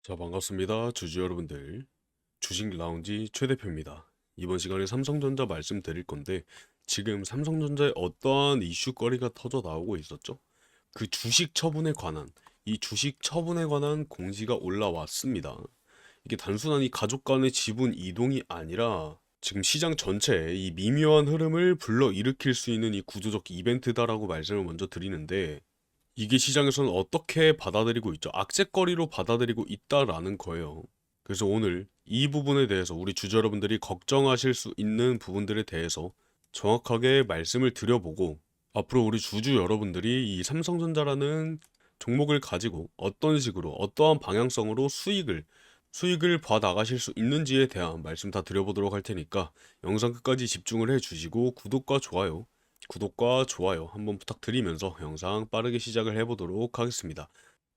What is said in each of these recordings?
자, 반갑습니다. 주주 여러분들. 주식 라운지 최 대표입니다. 이번 시간에 삼성전자 말씀드릴 건데, 지금 삼성전자에 어떠한 이슈거리가 터져 나오고 있었죠? 그 주식 처분에 관한, 이 주식 처분에 관한 공지가 올라왔습니다. 이게 단순한 이 가족 간의 지분 이동이 아니라, 지금 시장 전체에 이 미묘한 흐름을 불러일으킬 수 있는 이 구조적 이벤트다라고 말씀을 먼저 드리는데, 이게 시장에서는 어떻게 받아들이고 있죠? 악재거리로 받아들이고 있다라는 거예요. 그래서 오늘 이 부분에 대해서 우리 주주 여러분들이 걱정하실 수 있는 부분들에 대해서 정확하게 말씀을 드려보고, 앞으로 우리 주주 여러분들이 이 삼성전자라는 종목을 가지고 어떤 식으로 어떠한 방향성으로 수익을 봐 나가실 수 있는지에 대한 말씀 다 드려보도록 할 테니까 영상 끝까지 집중을 해 주시고 구독과 좋아요 한번 부탁드리면서 영상 빠르게 시작을 해보도록 하겠습니다.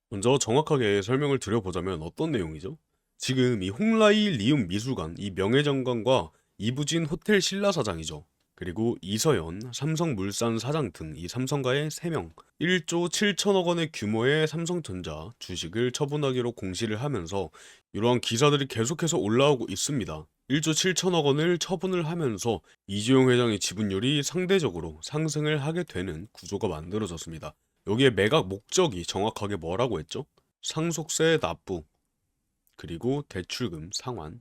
먼저 정확하게 설명을 드려보자면 어떤 내용이죠? 지금 이 홍라이 리움 미술관, 이 명예정관과 이부진 호텔 신라 사장이죠. 그리고 이서연 삼성물산 사장 등 이 삼성가의 3명 1조 7천억 원의 규모의 삼성전자 주식을 처분하기로 공시를 하면서 이러한 기사들이 계속해서 올라오고 있습니다. 1조 7천억 원을 처분을 하면서 이재용 회장의 지분율이 상대적으로 상승을 하게 되는 구조가 만들어졌습니다. 여기에 매각 목적이 정확하게 뭐라고 했죠? 상속세 납부, 그리고 대출금 상환,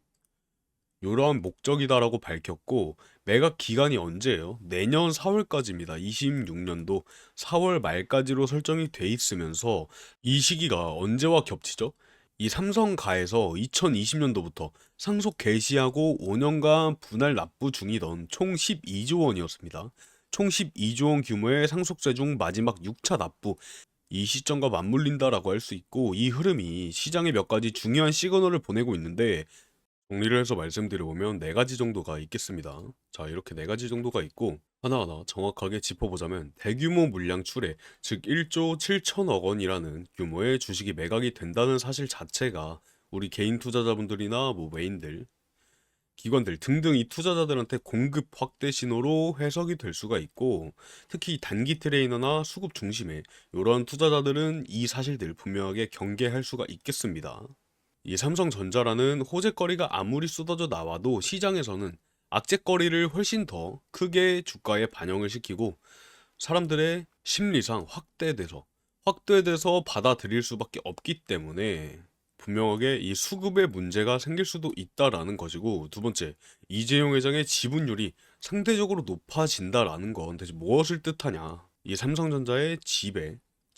이러한 목적이다라고 밝혔고, 매각 기간이 언제예요? 내년 4월까지입니다. 26년도 4월 말까지로 설정이 돼 있으면서 이 시기가 언제와 겹치죠? 이 삼성가에서 2020년도부터 상속 개시하고 5년간 분할 납부 중이던 총 12조 원이었습니다. 총 12조 원 규모의 상속세 중 마지막 6차 납부, 이 시점과 맞물린다라고 할 수 있고, 이 흐름이 시장에 몇 가지 중요한 시그널을 보내고 있는데, 정리를 해서 말씀드려보면 네 가지 정도가 있겠습니다. 자, 이렇게 네 가지 정도가 있고, 하나하나 정확하게 짚어보자면 대규모 물량 출회, 즉 1조 7천억 원이라는 규모의 주식이 매각이 된다는 사실 자체가 우리 개인 투자자분들이나 뭐 외인들, 기관들 등등 이 투자자들한테 공급 확대 신호로 해석이 될 수가 있고, 특히 단기 트레이너나 수급 중심의 이러한 투자자들은 이 사실들 분명하게 경계할 수가 있겠습니다. 이 삼성전자라는 호재거리가 아무리 쏟아져 나와도 시장에서는 악재거리를 훨씬 더 크게 주가에 반영을 시키고, 사람들의 심리상 확대돼서 받아들일 수밖에 없기 때문에 분명하게 이 수급에 문제가 생길 수도 있다라는 것이고, 두 번째, 이재용 회장의 지분율이 상대적으로 높아진다라는 건 대체 무엇을 뜻하냐? 이 삼성전자의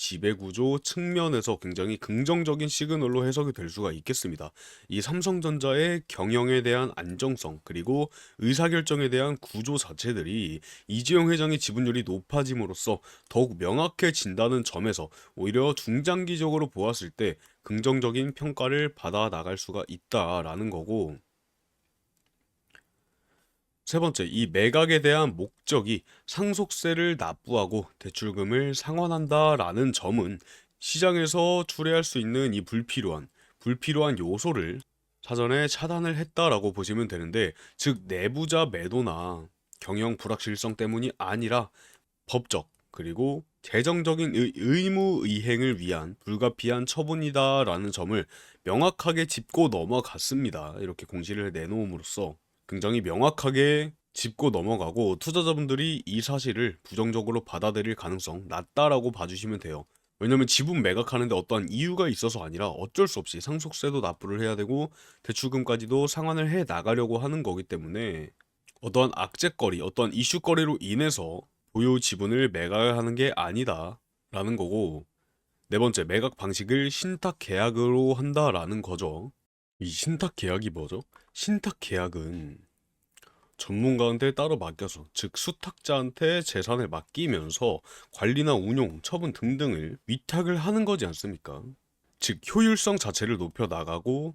지배 구조 측면에서 굉장히 긍정적인 시그널로 해석이 될 수가 있겠습니다. 이 삼성전자의 경영에 대한 안정성, 그리고 의사결정에 대한 구조 자체들이 이재용 회장의 지분율이 높아짐으로써 더욱 명확해진다는 점에서 오히려 중장기적으로 보았을 때 긍정적인 평가를 받아 나갈 수가 있다라는 거고, 세 번째, 이 매각에 대한 목적이 상속세를 납부하고 대출금을 상환한다라는 점은 시장에서 출해할 수 있는 이 불필요한 요소를 사전에 차단을 했다라고 보시면 되는데, 즉 내부자 매도나 경영 불확실성 때문이 아니라 법적 그리고 재정적인 의무 이행을 위한 불가피한 처분이다라는 점을 명확하게 짚고 넘어갔습니다. 이렇게 공시를 내놓음으로써 굉장히 명확하게 짚고 넘어가고, 투자자분들이 이 사실을 부정적으로 받아들일 가능성 낮다라고 봐주시면 돼요. 왜냐면 지분 매각하는데 어떠한 이유가 있어서 아니라 어쩔 수 없이 상속세도 납부를 해야 되고 대출금까지도 상환을 해 나가려고 하는 거기 때문에, 어떠한 악재거리, 어떠한 이슈거리로 인해서 보유 지분을 매각하는 게 아니다라는 거고, 네 번째, 매각 방식을 신탁 계약으로 한다라는 거죠. 이 신탁 계약이 뭐죠? 신탁 계약은 전문가한테 따로 맡겨서, 즉 수탁자한테 재산을 맡기면서 관리나 운용, 처분 등등을 위탁을 하는 거지 않습니까? 즉 효율성 자체를 높여 나가고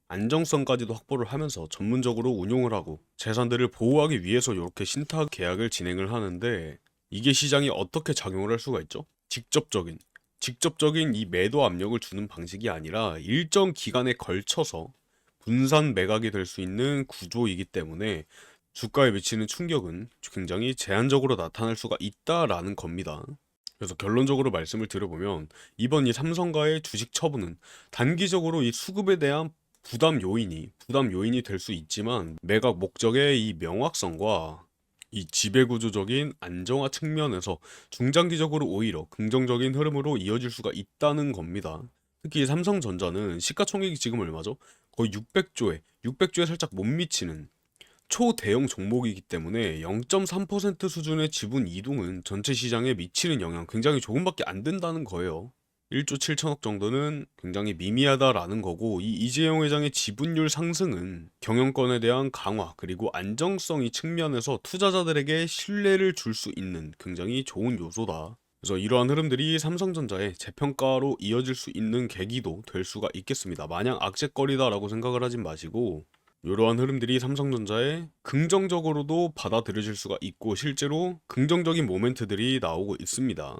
안정성까지도 확보를 하면서 전문적으로 운용을 하고 재산들을 보호하기 위해서 이렇게 신탁 계약을 진행을 하는데, 이게 시장에 어떻게 작용을 할 수가 있죠? 직접적인 이 매도 압력을 주는 방식이 아니라 일정 기간에 걸쳐서 분산 매각이 될 수 있는 구조이기 때문에 주가에 미치는 충격은 굉장히 제한적으로 나타날 수가 있다라는 겁니다. 그래서 결론적으로 말씀을 드려보면 이번 이 삼성과의 주식 처분은 단기적으로 이 수급에 대한 부담 요인이 될 수 있지만 매각 목적의 이 명확성과 이 지배구조적인 안정화 측면에서 중장기적으로 오히려 긍정적인 흐름으로 이어질 수가 있다는 겁니다. 특히 삼성전자는 시가총액이 지금 얼마죠? 거의 600조에 살짝 못 미치는 초대형 종목이기 때문에 0.3% 수준의 지분 이동은 전체 시장에 미치는 영향 굉장히 조금밖에 안 된다는 거예요. 1조 7천억 정도는 굉장히 미미하다라는 거고, 이 이재용 회장의 지분율 상승은 경영권에 대한 강화 그리고 안정성이 측면에서 투자자들에게 신뢰를 줄 수 있는 굉장히 좋은 요소다. 그래서 이러한 흐름들이 삼성전자의 재평가로 이어질 수 있는 계기도 될 수가 있겠습니다. 마냥 악재거리다라고 생각을 하진 마시고 이러한 흐름들이 삼성전자에 긍정적으로도 받아들여질 수가 있고 실제로 긍정적인 모멘트들이 나오고 있습니다.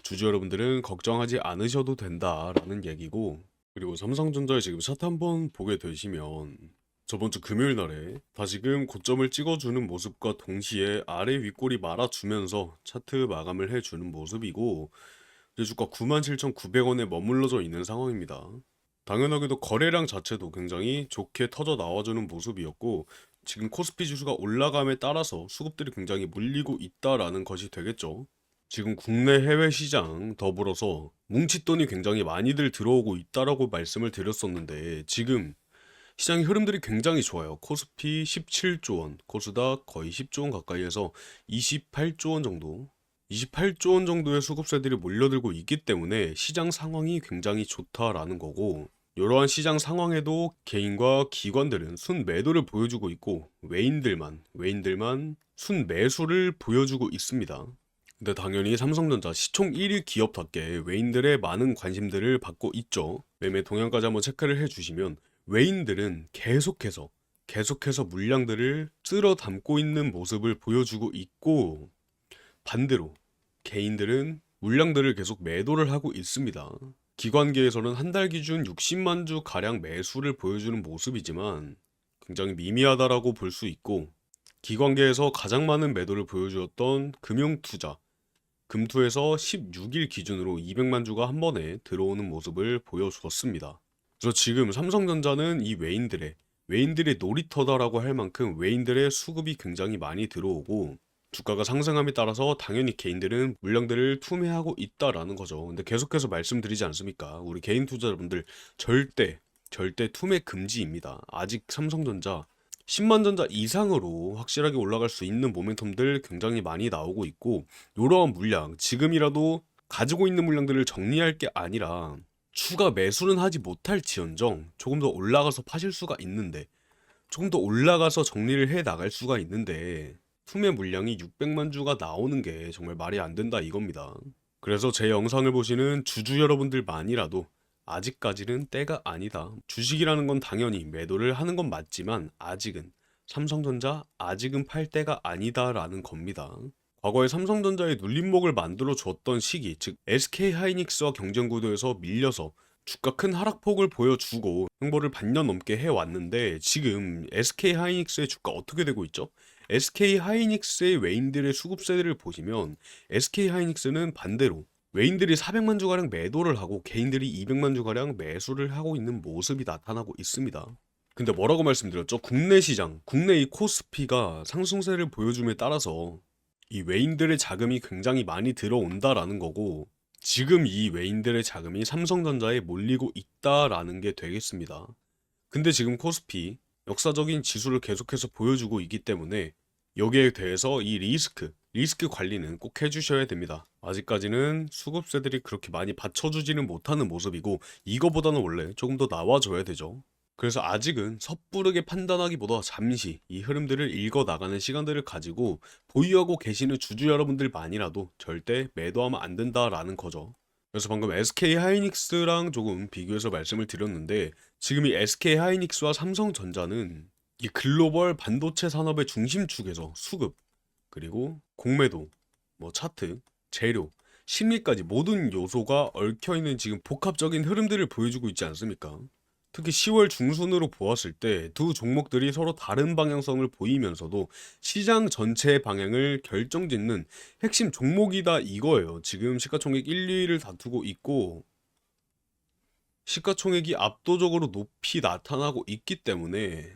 주주 여러분들은 걱정하지 않으셔도 된다라는 얘기고, 그리고 삼성전자의 지금 차트 한번 보게 되시면 저번 주 금요일 날에 다시금 고점을 찍어주는 모습과 동시에 아래 윗골이 말아주면서 차트 마감을 해주는 모습이고, 이제 주가 97,900원에 머물러져 있는 상황입니다. 당연하게도 거래량 자체도 굉장히 좋게 터져 나와주는 모습이었고, 지금 코스피 지수가 올라감에 따라서 수급들이 굉장히 몰리고 있다라는 것이 되겠죠. 지금 국내 해외 시장 더불어서 뭉칫돈이 굉장히 많이들 들어오고 있다라고 말씀을 드렸었는데, 지금 시장의 흐름들이 굉장히 좋아요. 코스피 17조 원, 코스닥 거의 10조 원 가까이에서 28조 원 정도, 28조 원 정도의 수급세들이 몰려들고 있기 때문에 시장 상황이 굉장히 좋다라는 거고, 이러한 시장 상황에도 개인과 기관들은 순매도를 보여주고 있고 외인들만 순매수를 보여주고 있습니다. 근데 당연히 삼성전자 시총 1위 기업답게 외인들의 많은 관심들을 받고 있죠. 매매 동향까지 한번 체크를 해주시면 외인들은 계속해서 물량들을 쓸어 담고 있는 모습을 보여주고 있고, 반대로 개인들은 물량들을 계속 매도를 하고 있습니다. 기관계에서는 한 달 기준 60만 주 가량 매수를 보여주는 모습이지만 굉장히 미미하다라고 볼 수 있고, 기관계에서 가장 많은 매도를 보여주었던 금융투자 금투에서 16일 기준으로 200만 주가 한 번에 들어오는 모습을 보여주었습니다. 그래서 지금 삼성전자는 이 외인들의 놀이터다라고 할 만큼 외인들의 수급이 굉장히 많이 들어오고, 주가가 상승함에 따라서 당연히 개인들은 물량들을 투매하고 있다라는 거죠. 근데 계속해서 말씀드리지 않습니까? 우리 개인 투자자분들 절대 투매 금지입니다. 아직 삼성전자 10만 전자 이상으로 확실하게 올라갈 수 있는 모멘텀들 굉장히 많이 나오고 있고, 이러한 물량 지금이라도 가지고 있는 물량들을 정리할 게 아니라 추가 매수는 하지 못할지언정 조금 더 올라가서 파실 수가 있는데, 조금 더 올라가서 정리를 해 나갈 수가 있는데 투매 물량이 600만 주가 나오는 게 정말 말이 안 된다 이겁니다. 그래서 제 영상을 보시는 주주 여러분들만이라도 아직까지는 때가 아니다. 주식이라는 건 당연히 매도를 하는 건 맞지만 아직은 삼성전자 아직은 팔 때가 아니다라는 겁니다. 과거에 삼성전자의 눌림목을 만들어 줬던 시기, 즉 SK하이닉스와 경쟁 구도에서 밀려서 주가 큰 하락폭을 보여주고 행보를 반년 넘게 해왔는데, 지금 SK하이닉스의 주가 어떻게 되고 있죠? SK하이닉스의 외인들의 수급세를 보시면 SK하이닉스는 반대로 외인들이 400만 주가량 매도를 하고 개인들이 200만 주가량 매수를 하고 있는 모습이 나타나고 있습니다. 근데 뭐라고 말씀드렸죠? 국내 시장, 국내 이 코스피가 상승세를 보여줌에 따라서 이 외인들의 자금이 굉장히 많이 들어온다라는 거고, 지금 이 외인들의 자금이 삼성전자에 몰리고 있다라는 게 되겠습니다. 근데 지금 코스피 역사적인 지수를 계속해서 보여주고 있기 때문에 여기에 대해서 이 리스크 관리는 꼭 해주셔야 됩니다. 아직까지는 수급세들이 그렇게 많이 받쳐주지는 못하는 모습이고, 이거보다는 원래 조금 더 나와줘야 되죠. 그래서 아직은 섣부르게 판단하기보다 잠시 이 흐름들을 읽어 나가는 시간들을 가지고 보유하고 계시는 주주 여러분들만이라도 절대 매도하면 안 된다라는 거죠. 그래서 방금 SK하이닉스랑 조금 비교해서 말씀을 드렸는데, 지금 이 SK하이닉스와 삼성전자는 이 글로벌 반도체 산업의 중심축에서 수급, 그리고 공매도, 뭐 차트, 재료, 심리까지 모든 요소가 얽혀있는 지금 복합적인 흐름들을 보여주고 있지 않습니까? 특히 10월 중순으로 보았을 때 두 종목들이 서로 다른 방향성을 보이면서도 시장 전체의 방향을 결정짓는 핵심 종목이다 이거예요. 지금 시가총액 1, 2위를 다투고 있고 시가총액이 압도적으로 높이 나타나고 있기 때문에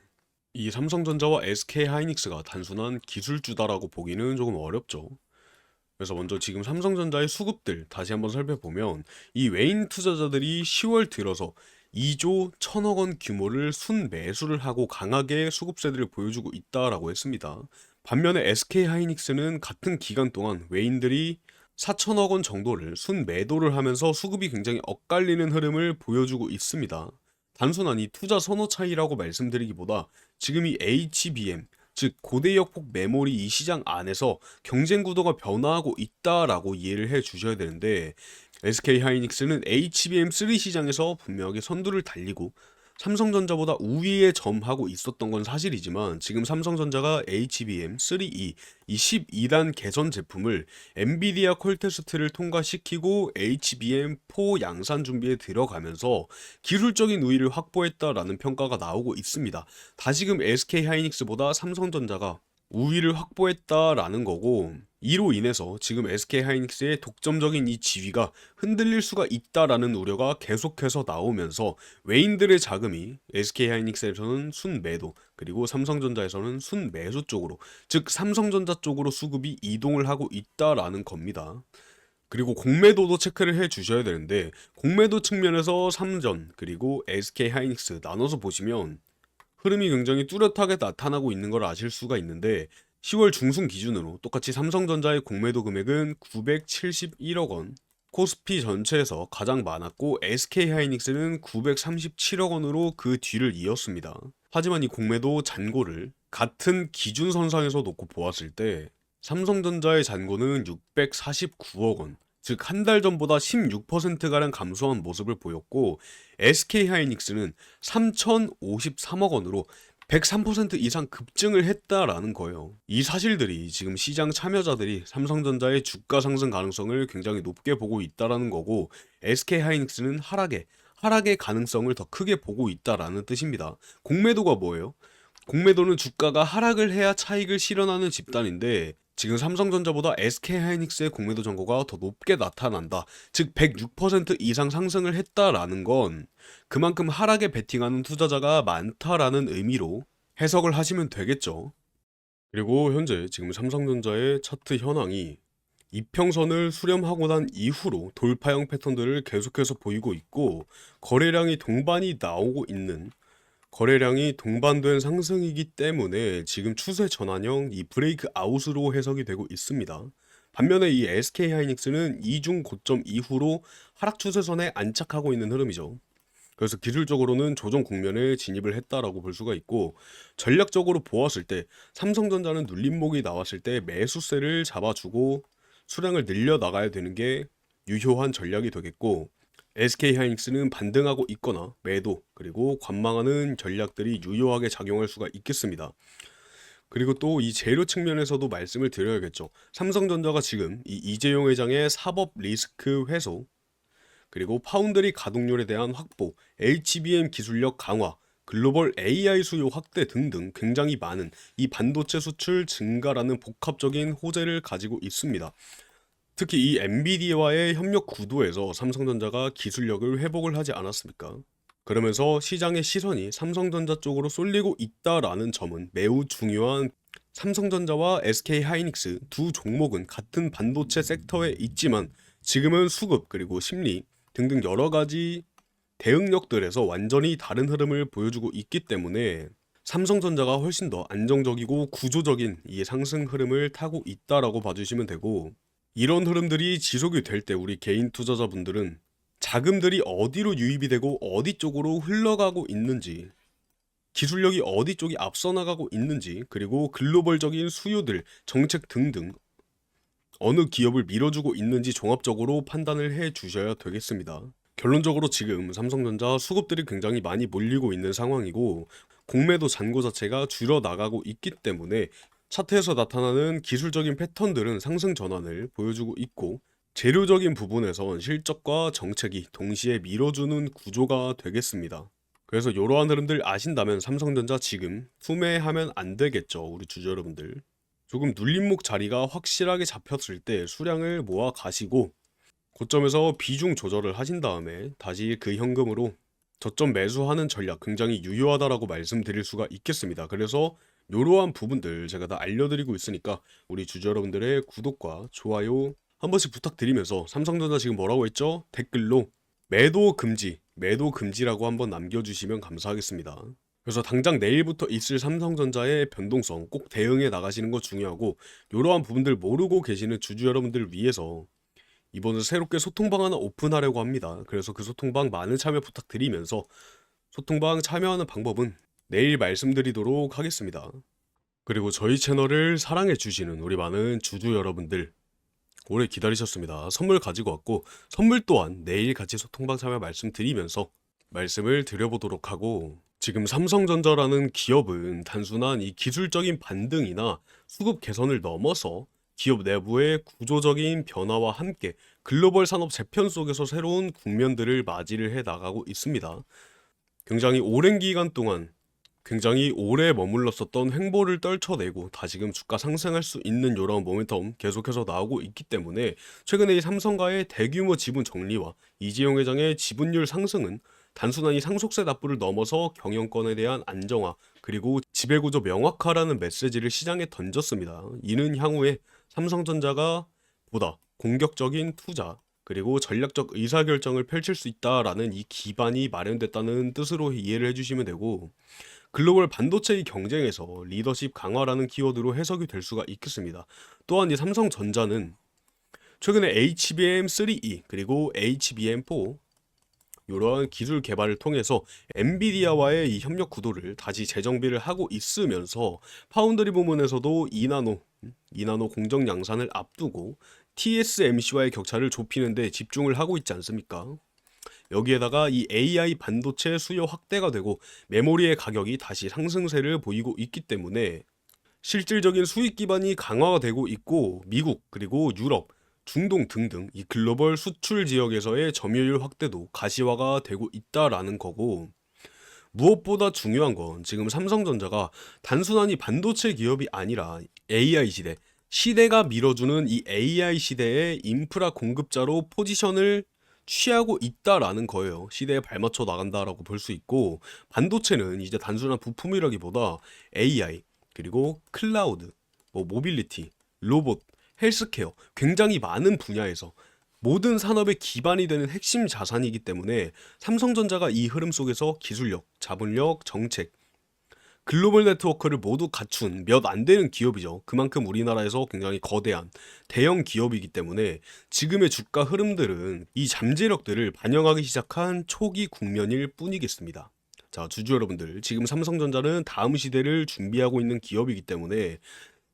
이 삼성전자와 SK하이닉스가 단순한 기술주다라고 보기는 조금 어렵죠. 그래서 먼저 지금 삼성전자의 수급들 다시 한번 살펴보면 이 외인 투자자들이 10월 들어서 2조 1000억 원 규모를 순매수를 하고 강하게 수급세들을 보여주고 있다라고 했습니다. 반면에 SK하이닉스는 같은 기간 동안 외인들이 4천억 원 정도를 순매도를 하면서 수급이 굉장히 엇갈리는 흐름을 보여주고 있습니다. 단순한 이 투자 선호 차이라고 말씀드리기보다 지금 이 HBM 즉 고대역폭 메모리 이 시장 안에서 경쟁 구도가 변화하고 있다라고 이해를 해 주셔야 되는데 SK하이닉스는 HBM3 시장에서 분명하게 선두를 달리고 삼성전자보다 우위에 점하고 있었던 건 사실이지만 지금 삼성전자가 HBM3E 이 12단 개선 제품을 엔비디아 콜 테스트를 통과시키고 HBM4 양산 준비에 들어가면서 기술적인 우위를 확보했다라는 평가가 나오고 있습니다. 다시금 SK하이닉스보다 삼성전자가 우위를 확보했다라는 거고 이로 인해서 지금 SK하이닉스의 독점적인 이 지위가 흔들릴 수가 있다라는 우려가 계속해서 나오면서 외인들의 자금이 SK하이닉스에서는 순매도 그리고 삼성전자에서는 순매수 쪽으로 즉 삼성전자 쪽으로 수급이 이동을 하고 있다라는 겁니다. 그리고 공매도도 체크를 해 주셔야 되는데 공매도 측면에서 삼전 그리고 SK하이닉스 나눠서 보시면 흐름이 굉장히 뚜렷하게 나타나고 있는 걸 아실 수가 있는데 10월 중순 기준으로 똑같이 삼성전자의 공매도 금액은 971억 원, 코스피 전체에서 가장 많았고 SK하이닉스는 937억 원으로 그 뒤를 이었습니다. 하지만 이 공매도 잔고를 같은 기준선상에서 놓고 보았을 때 삼성전자의 잔고는 649억 원, 즉 한 달 전보다 16%가량 감소한 모습을 보였고 SK하이닉스는 3,053억 원으로 103% 이상 급증을 했다라는 거예요. 이 사실들이 지금 시장 참여자들이 삼성전자의 주가 상승 가능성을 굉장히 높게 보고 있다라는 거고 SK하이닉스는 하락의 가능성을 더 크게 보고 있다라는 뜻입니다. 공매도가 뭐예요? 공매도는 주가가 하락을 해야 차익을 실현하는 집단인데 지금 삼성전자보다 SK하이닉스의 공매도 잔고가 더 높게 나타난다. 즉 106% 이상 상승을 했다라는 건 그만큼 하락에 베팅하는 투자자가 많다라는 의미로 해석을 하시면 되겠죠. 그리고 현재 지금 삼성전자의 차트 현황이 이평선을 수렴하고 난 이후로 돌파형 패턴들을 계속해서 보이고 있고 거래량이 동반된 상승이기 때문에 지금 추세 전환형 이 브레이크 아웃으로 해석이 되고 있습니다. 반면에 이 SK하이닉스는 이중 고점 이후로 하락 추세선에 안착하고 있는 흐름이죠. 그래서 기술적으로는 조정 국면에 진입을 했다라고 볼 수가 있고 전략적으로 보았을 때 삼성전자는 눌림목이 나왔을 때 매수세를 잡아주고 수량을 늘려 나가야 되는 게 유효한 전략이 되겠고 SK하이닉스는 반등하고 있거나 매도 그리고 관망하는 전략들이 유효하게 작용할 수가 있겠습니다. 그리고 또 이 재료 측면에서도 말씀을 드려야겠죠. 삼성전자가 지금 이 이재용 회장의 사법 리스크 해소 그리고 파운드리 가동률에 대한 확보, HBM 기술력 강화, 글로벌 AI 수요 확대 등등 굉장히 많은 이 반도체 수출 증가라는 복합적인 호재를 가지고 있습니다. 특히 이 엔비디아와의 협력 구도에서 삼성전자가 기술력을 회복을 하지 않았습니까? 그러면서 시장의 시선이 삼성전자 쪽으로 쏠리고 있다라는 점은 매우 중요한 삼성전자와 SK하이닉스 두 종목은 같은 반도체 섹터에 있지만 지금은 수급 그리고 심리 등등 여러 가지 대응력들에서 완전히 다른 흐름을 보여주고 있기 때문에 삼성전자가 훨씬 더 안정적이고 구조적인 이 상승 흐름을 타고 있다라고 봐주시면 되고 이런 흐름들이 지속이 될 때 우리 개인 투자자분들은 자금들이 어디로 유입이 되고 어디 쪽으로 흘러가고 있는지 기술력이 어디 쪽이 앞서 나가고 있는지 그리고 글로벌적인 수요들 정책 등등 어느 기업을 밀어주고 있는지 종합적으로 판단을 해 주셔야 되겠습니다. 결론적으로 지금 삼성전자 수급들이 굉장히 많이 몰리고 있는 상황이고 공매도 잔고 자체가 줄어나가고 있기 때문에 차트에서 나타나는 기술적인 패턴들은 상승 전환을 보여주고 있고 재료적인 부분에선 실적과 정책이 동시에 밀어주는 구조가 되겠습니다. 그래서 이러한 흐름들 아신다면 삼성전자 지금 투매하면 안 되겠죠, 우리 주주 여러분들. 조금 눌림목 자리가 확실하게 잡혔을 때 수량을 모아 가시고 고점에서 비중 조절을 하신 다음에 다시 그 현금으로 저점 매수하는 전략 굉장히 유효하다라고 말씀드릴 수가 있겠습니다. 그래서 이러한 부분들 제가 다 알려드리고 있으니까 우리 주주 여러분들의 구독과 좋아요 한 번씩 부탁드리면서, 삼성전자 지금 뭐라고 했죠? 댓글로 매도 금지, 매도 금지라고 한번 남겨주시면 감사하겠습니다. 그래서 당장 내일부터 있을 삼성전자의 변동성 꼭 대응해 나가시는 거 중요하고, 이러한 부분들 모르고 계시는 주주 여러분들을 위해서 이번에 새롭게 소통방 하나 오픈하려고 합니다. 그래서 그 소통방 많은 참여 부탁드리면서 소통방 참여하는 방법은 내일 말씀드리도록 하겠습니다. 그리고 저희 채널을 사랑해 주시는 우리 많은 주주 여러분들, 오래 기다리셨습니다. 선물 가지고 왔고, 선물 또한 내일 같이 소통방 참여 말씀드리면서 말씀을 드려보도록 하고, 지금 삼성전자라는 기업은 단순한 이 기술적인 반등이나 수급 개선을 넘어서 기업 내부의 구조적인 변화와 함께 글로벌 산업 재편 속에서 새로운 국면들을 맞이를 해 나가고 있습니다. 굉장히 오랜 기간 동안 굉장히 오래 머물렀었던 횡보를 떨쳐내고 다시금 주가 상승할 수 있는 이런 모멘텀 계속해서 나오고 있기 때문에, 최근에 이 삼성가의 대규모 지분 정리와 이재용 회장의 지분율 상승은 단순한 이 상속세 납부를 넘어서 경영권에 대한 안정화 그리고 지배구조 명확화라는 메시지를 시장에 던졌습니다. 이는 향후에 삼성전자가 보다 공격적인 투자 그리고 전략적 의사결정을 펼칠 수 있다라는 이 기반이 마련됐다는 뜻으로 이해를 해주시면 되고, 글로벌 반도체의 경쟁에서 리더십 강화라는 키워드로 해석이 될 수가 있겠습니다. 또한 이 삼성전자는 최근에 HBM3E 그리고 HBM4 이러한 기술 개발을 통해서 엔비디아와의 이 협력 구도를 다시 재정비를 하고 있으면서, 파운드리 부문에서도 2나노 공정 양산을 앞두고 TSMC와의 격차를 좁히는 데 집중을 하고 있지 않습니까? 여기에다가 이 AI 반도체 수요 확대가 되고 메모리의 가격이 다시 상승세를 보이고 있기 때문에 실질적인 수익 기반이 강화가 되고 있고, 미국 그리고 유럽, 중동 등등 이 글로벌 수출 지역에서의 점유율 확대도 가시화가 되고 있다라는 거고, 무엇보다 중요한 건 지금 삼성전자가 단순한 이 반도체 기업이 아니라 AI 시대가 밀어주는 이 AI 시대의 인프라 공급자로 포지션을 취하고 있다라는 거예요. 시대에 발맞춰 나간다라고 볼 수 있고, 반도체는 이제 단순한 부품이라기보다 AI 그리고 클라우드, 모빌리티, 로봇, 헬스케어 굉장히 많은 분야에서 모든 산업의 기반이 되는 핵심 자산이기 때문에, 삼성전자가 이 흐름 속에서 기술력, 자본력, 정책, 글로벌 네트워크를 모두 갖춘 몇 안 되는 기업이죠. 그만큼 우리나라에서 굉장히 거대한 대형 기업이기 때문에 지금의 주가 흐름들은 이 잠재력들을 반영하기 시작한 초기 국면일 뿐이겠습니다. 자, 주주 여러분들, 지금 삼성전자는 다음 시대를 준비하고 있는 기업이기 때문에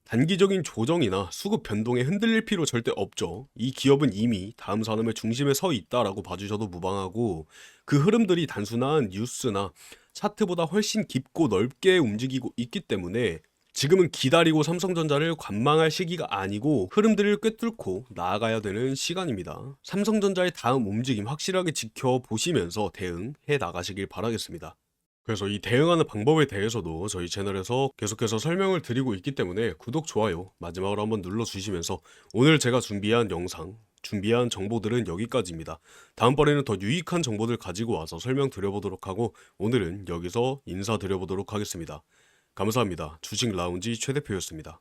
단기적인 조정이나 수급 변동에 흔들릴 필요 절대 없죠. 이 기업은 이미 다음 산업의 중심에 서 있다라고 봐주셔도 무방하고, 그 흐름들이 단순한 뉴스나 차트보다 훨씬 깊고 넓게 움직이고 있기 때문에 지금은 기다리고 삼성전자를 관망할 시기가 아니고 흐름들을 꿰뚫고 나아가야 되는 시간입니다. 삼성전자의 다음 움직임 확실하게 지켜보시면서 대응해 나가시길 바라겠습니다. 그래서 이 대응하는 방법에 대해서도 저희 채널에서 계속해서 설명을 드리고 있기 때문에 구독, 좋아요 마지막으로 한번 눌러주시면서, 오늘 제가 준비한 영상, 준비한 정보들은 여기까지입니다. 다음번에는 더 유익한 정보들 가지고 와서 설명드려보도록 하고, 오늘은 여기서 인사드려보도록 하겠습니다. 감사합니다. 주식 라운지 최 대표였습니다.